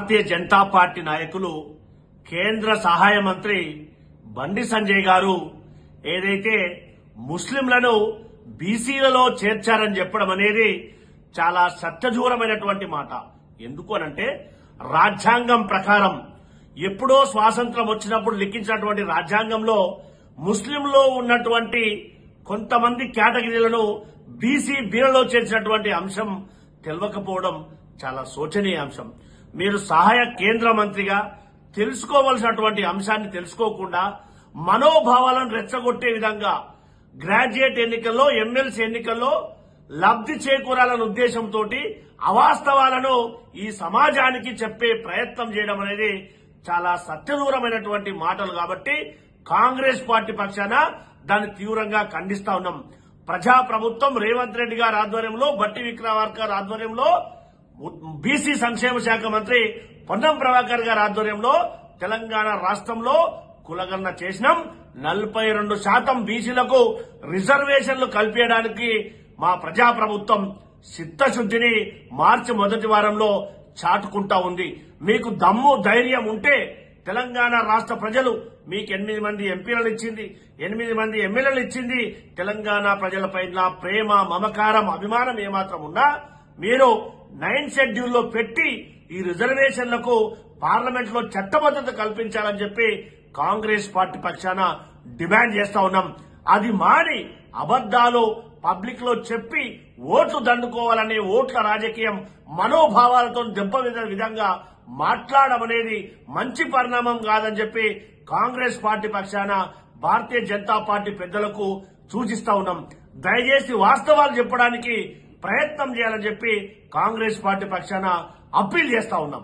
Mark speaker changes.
Speaker 1: Bharatiya Janata party నాయకులు కేంద్ర సహాయ మంత్రి బండి సంజయ్ గారు ఏదైతే ముస్లింలను బీసీలలో చేర్చారని చెప్పడం అనేది చాలా సత్యదూరమైనటువంటి మాట. ఎందుకు అనంటే రాజ్యాంగం ప్రకారం ఎప్పుడో స్వాతంత్రం వచ్చినప్పుడు లిఖించినటువంటి రాజ్యాంగంలో ముస్లింలో ఉన్నటువంటి కొంతమంది కేటగిరీలను బీసీ బీలలో చేర్చినటువంటి అంశం తెలియకపోవడం చాలా శోచనీయ అంశం. మీరు సహాయ కేంద్ర మంత్రిగా తెలుసుకోవలసినటువంటి అంశాన్ని తెలుసుకోకుండా మనోభావాలను రెచ్చగొట్టే విధంగా గ్రాడ్యుయేట్ ఎన్నికల్లో ఎమ్మెల్సీ ఎన్నికల్లో లబ్ధి చేకూరాలన్న ఉద్దేశంతో అవాస్తవాలను ఈ సమాజానికి చెప్పే ప్రయత్నం చేయడం అనేది చాలా సత్యదూరమైనటువంటి మాటలు. కాబట్టి కాంగ్రెస్ పార్టీ పక్షాన దాన్ని తీవ్రంగా ఖండిస్తా ఉన్నాం. ప్రజాప్రభుత్వం రేవంత్ రెడ్డి గారి ఆధ్వర్యంలో, బట్టి విక్రమార్క ఆధ్వర్యంలో, బీసీ సంక్షేమ శాఖ మంత్రి పొన్నం ప్రభాకర్ గారి ఆధ్వర్యంలో తెలంగాణ రాష్ట్రంలో కులగణన చేసినాం. 42% బీసీలకు రిజర్వేషన్లు కల్పించడానికి మా ప్రజాప్రభుత్వం చిత్తశుద్ధిని మార్చి మొదటి వారంలో చాటుకుంటా ఉంది. మీకు దమ్ము ధైర్యం ఉంటే తెలంగాణ రాష్ట్ర ప్రజలు మీకు 8 మంది ఎంపీలను ఇచ్చింది, 8 మంది ఎమ్మెల్యేలు ఇచ్చింది. తెలంగాణ ప్రజలపైన ప్రేమ, మమకారం, అభిమానం ఏమాత్రం ఉన్నా మీరు 9th షెడ్యూల్లో పెట్టి ఈ రిజర్వేషన్లకు పార్లమెంట్ లో చట్టబద్దత కల్పించాలని చెప్పి కాంగ్రెస్ పార్టీ పక్షాన డిమాండ్ చేస్తా ఉన్నాం. అది మాని అబద్దాలు పబ్లిక్ లో చెప్పి ఓట్లు దండుకోవాలనే ఓట్ల రాజకీయం మనోభావాలతో దెబ్బతినే విధంగా మాట్లాడడం అనేది మంచి పరిణామం కాదని చెప్పి కాంగ్రెస్ పార్టీ పక్షాన భారతీయ జనతా పార్టీ పెద్దలకు సూచిస్తా ఉన్నాం. దయచేసి వాస్తవాలు చెప్పడానికి ప్రయత్నం చేయాలని చెప్పి కాంగ్రెస్ పార్టీ పక్షాన అప్పీల్ చేస్తా ఉన్నాం.